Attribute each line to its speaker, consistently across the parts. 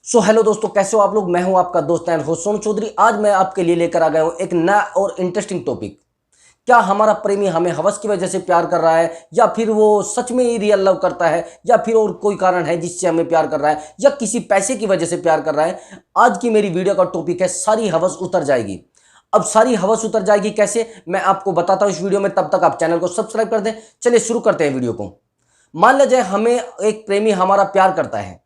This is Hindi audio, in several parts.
Speaker 1: हेलो दोस्तों, कैसे हो आप लोग। मैं हूं आपका दोस्त एंड होस्ट सोनू चौधरी। आज मैं आपके लिए लेकर आ गया हूं एक नया और इंटरेस्टिंग टॉपिक। क्या हमारा प्रेमी हमें हवस की वजह से प्यार कर रहा है, या फिर वो सच में ही रियल लव करता है, या फिर और कोई कारण है जिससे हमें प्यार कर रहा है, या किसी पैसे की वजह से प्यार कर रहा है। आज की मेरी वीडियो का टॉपिक है सारी हवस उतर जाएगी। अब सारी हवस उतर जाएगी कैसे, मैं आपको बताता हूं इस वीडियो में। तब तक आप चैनल को सब्सक्राइब कर दें। चलिए शुरू करते हैं वीडियो को। मान लीजिए हमें एक प्रेमी हमारा प्यार करता है,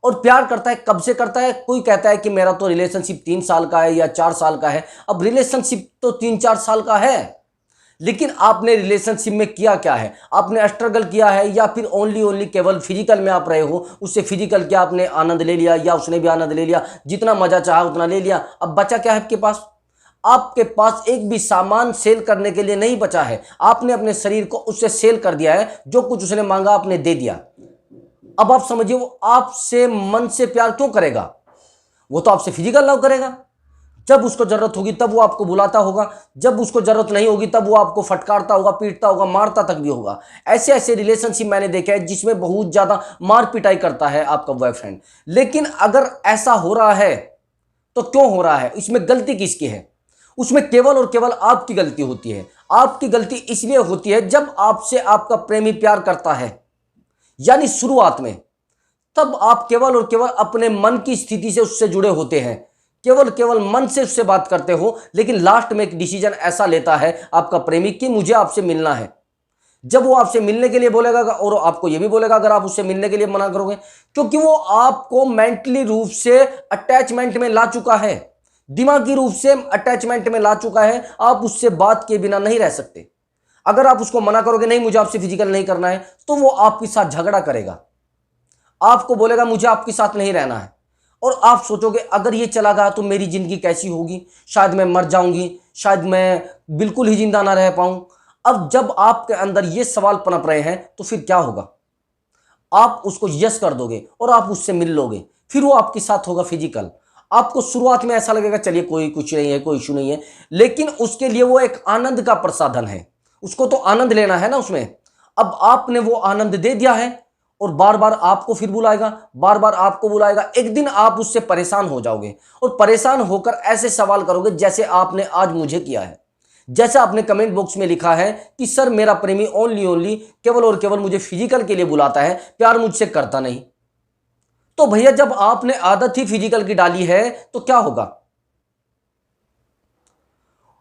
Speaker 1: और प्यार करता है कब से करता है। कोई कहता है कि मेरा तो रिलेशनशिप 3 साल का है या 4 साल का है। अब रिलेशनशिप तो 3-4 साल का है, लेकिन आपने रिलेशनशिप में किया क्या है। आपने स्ट्रगल किया है, या फिर ओनली ओनली केवल फिजिकल में आप रहे हो। उससे फिजिकल क्या आपने आनंद ले लिया, या उसने भी आनंद ले लिया, जितना मजा चाहा उतना ले लिया। अब बचा क्या है आपके पास। आपके पास एक भी सामान सेल करने के लिए नहीं बचा है। आपने अपने शरीर को उससे सेल कर दिया है। जो कुछ उसने मांगा आपने दे दिया। अब आप समझिए, वो आपसे मन से प्यार क्यों करेगा। वो तो आपसे फिजिकल लव करेगा। जब उसको जरूरत होगी तब वो आपको बुलाता होगा, जब उसको जरूरत नहीं होगी तब वो आपको फटकारता होगा, पीटता होगा, मारता तक भी होगा। ऐसे ऐसे रिलेशनशिप मैंने देखे हैं जिसमें बहुत ज्यादा मार पिटाई करता है आपका बॉयफ्रेंड। लेकिन अगर ऐसा हो रहा है तो क्यों हो रहा है, इसमें गलती किसकी है। उसमें केवल और केवल आपकी गलती होती है। आपकी गलती इसलिए होती है जब आपसे आपका प्रेमी प्यार करता है, यानी शुरुआत में, तब आप केवल और केवल अपने मन की स्थिति से उससे जुड़े होते हैं। केवल केवल मन से उससे बात करते हो, लेकिन लास्ट में एक डिसीजन ऐसा लेता है आपका प्रेमी कि मुझे आपसे मिलना है। जब वो आपसे मिलने के लिए बोलेगा, और आपको यह भी बोलेगा अगर आप उससे मिलने के लिए मना करोगे, क्योंकि वो आपको मेंटली रूप से अटैचमेंट में ला चुका है, दिमागी रूप से अटैचमेंट में ला चुका है। आप उससे बात के बिना नहीं रह सकते। अगर आप उसको मना करोगे नहीं मुझे आपसे फिजिकल नहीं करना है, तो वो आपके साथ झगड़ा करेगा। आपको बोलेगा मुझे आपके साथ नहीं रहना है। और आप सोचोगे अगर ये चला गया तो मेरी जिंदगी कैसी होगी, शायद मैं मर जाऊंगी, शायद मैं बिल्कुल ही जिंदा ना रह पाऊं। अब जब आपके अंदर ये सवाल पनप रहे हैं तो फिर क्या होगा। आप उसको यस कर दोगे और आप उससे मिल लोगे, फिर वो आपके साथ होगा फिजिकल। आपको शुरुआत में ऐसा लगेगा चलिए कोई कुछ नहीं है, कोई इशू नहीं है, लेकिन उसके लिए वो एक आनंद का प्रसाधन है। उसको तो आनंद लेना है ना उसमें। अब आपने वो आनंद दे दिया है, और बार बार आपको फिर बुलाएगा, बार बार आपको बुलाएगा। एक दिन आप उससे परेशान हो जाओगे, और परेशान होकर ऐसे सवाल करोगे जैसे आपने आज मुझे किया है। जैसे आपने कमेंट बॉक्स में लिखा है कि सर मेरा प्रेमी ओनली ओनली केवल और केवल मुझे फिजिकल के लिए बुलाता है, प्यार मुझसे करता नहीं। तो भैया जब आपने आदत ही फिजिकल की डाली है तो क्या होगा।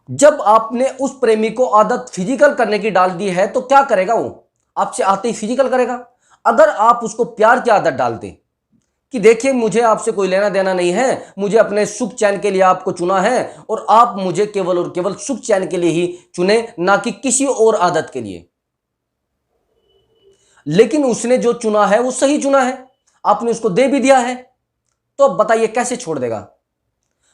Speaker 1: जब आपने उस प्रेमी को आदत फिजिकल करने की डाल दी है तो क्या करेगा वो, आपसे आते ही फिजिकल करेगा। अगर आप उसको प्यार की आदत डालते कि देखिए मुझे आपसे कोई लेना देना नहीं है, मुझे अपने सुख चैन के लिए आपको चुना है, और आप मुझे केवल और केवल सुख चैन के लिए ही चुने, ना कि किसी और आदत के लिए। लेकिन उसने जो चुना है वो सही चुना है, आपने उसको दे भी दिया है। तो अब बताइए कैसे छोड़ देगा।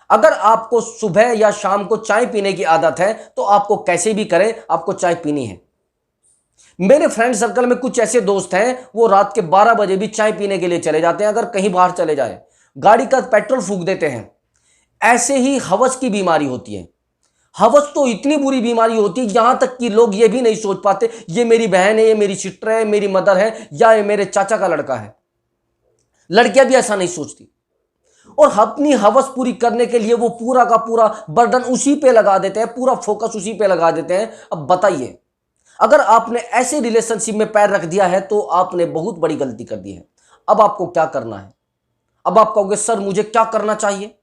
Speaker 1: अगर आपको सुबह या शाम को चाय पीने की आदत है तो आपको कैसे भी करें आपको चाय पीनी है। मेरे फ्रेंड सर्कल में कुछ ऐसे दोस्त हैं, वो रात के 12 बजे भी चाय पीने के लिए चले जाते हैं। अगर कहीं बाहर चले जाए गाड़ी का पेट्रोल फूंक देते हैं। ऐसे ही हवस की बीमारी होती है। हवस तो इतनी बुरी बीमारी होती है, यहां तक कि लोग ये भी नहीं सोच पाते ये मेरी बहन है, ये मेरी सिस्टर है, मेरी मदर है, या ये मेरे चाचा का लड़का है। लड़कियां भी ऐसा नहीं सोचती, और अपनी हवस पूरी करने के लिए वो पूरा का पूरा बर्डन उसी पे लगा देते हैं, पूरा फोकस उसी पे लगा देते हैं। अब बताइए, अगर आपने ऐसे रिलेशनशिप में पैर रख दिया है तो आपने बहुत बड़ी गलती कर दी है। अब आपको क्या करना है। अब आप कहोगे सर मुझे क्या करना चाहिए।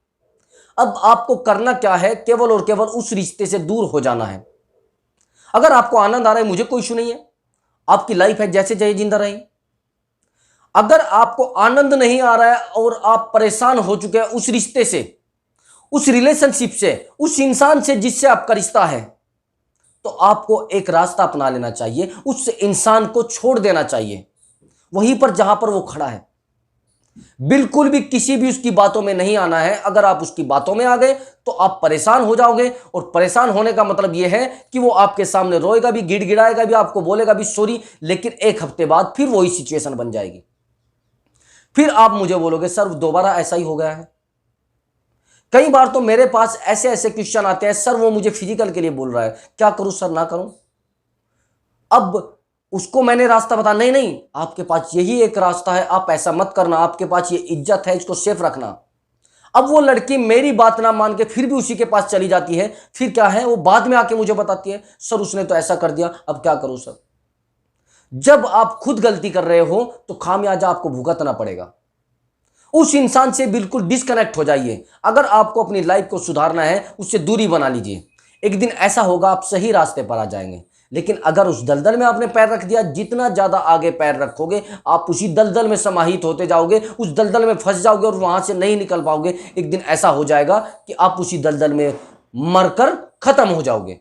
Speaker 1: अब आपको करना क्या है, केवल और केवल उस रिश्ते से दूर हो जाना है। अगर आपको आनंद आ रहा है मुझे कोई इशू नहीं है, आपकी लाइफ है जैसे चाहे जिंदा रहे। अगर आपको आनंद नहीं आ रहा है और आप परेशान हो चुके हैं उस रिश्ते से, उस रिलेशनशिप से, उस इंसान से जिससे आपका रिश्ता है, तो आपको एक रास्ता अपना लेना चाहिए। उस इंसान को छोड़ देना चाहिए वहीं पर जहां पर वो खड़ा है। बिल्कुल भी किसी भी उसकी बातों में नहीं आना है। अगर आप उसकी बातों में आ गए तो आप परेशान हो जाओगे, और परेशान होने का मतलब यह है कि वो आपके सामने रोएगा भी, गिड़गिड़ाएगा भी, आपको बोलेगा भी सॉरी, लेकिन एक हफ्ते बाद फिर वही सिचुएशन बन जाएगी। फिर आप मुझे बोलोगे सर दोबारा ऐसा ही हो गया है। कई बार तो मेरे पास ऐसे ऐसे क्वेश्चन आते हैं, सर वो मुझे फिजिकल के लिए बोल रहा है, क्या करूं सर, ना करूं। अब उसको मैंने रास्ता बताया, नहीं नहीं आपके पास यही एक रास्ता है, आप ऐसा मत करना, आपके पास ये इज्जत है, इसको सेफ रखना। अब वो लड़की मेरी बात ना मान के फिर भी उसी के पास चली जाती है। फिर क्या है, वो बाद में आके मुझे बताती है, सर उसने तो ऐसा कर दिया, अब क्या करूं सर। जब आप खुद गलती कर रहे हो तो खामियाजा आपको भुगतना पड़ेगा। उस इंसान से बिल्कुल डिस्कनेक्ट हो जाइए। अगर आपको अपनी लाइफ को सुधारना है, उससे दूरी बना लीजिए। एक दिन ऐसा होगा आप सही रास्ते पर आ जाएंगे। लेकिन अगर उस दलदल में आपने पैर रख दिया, जितना ज्यादा आगे पैर रखोगे आप उसी दलदल में समाहित होते जाओगे, उस दलदल में फंस जाओगे और वहां से नहीं निकल पाओगे। एक दिन ऐसा हो जाएगा कि आप उसी दलदल में मरकर खत्म हो जाओगे।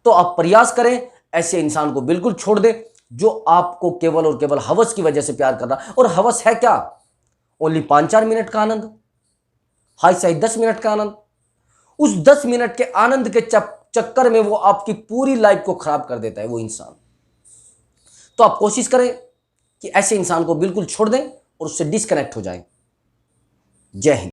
Speaker 1: तो आप प्रयास करें, ऐसे इंसान को बिल्कुल छोड़ दें जो आपको केवल और केवल हवस की वजह से प्यार कर रहा है। और हवस है क्या, ओनली 5-4 मिनट का आनंद, हाई सही 10 मिनट का आनंद। उस 10 मिनट के आनंद के चक्कर में वो आपकी पूरी लाइफ को खराब कर देता है वो इंसान। तो आप कोशिश करें कि ऐसे इंसान को बिल्कुल छोड़ दें और उससे डिस्कनेक्ट हो जाएं। जय हिंद।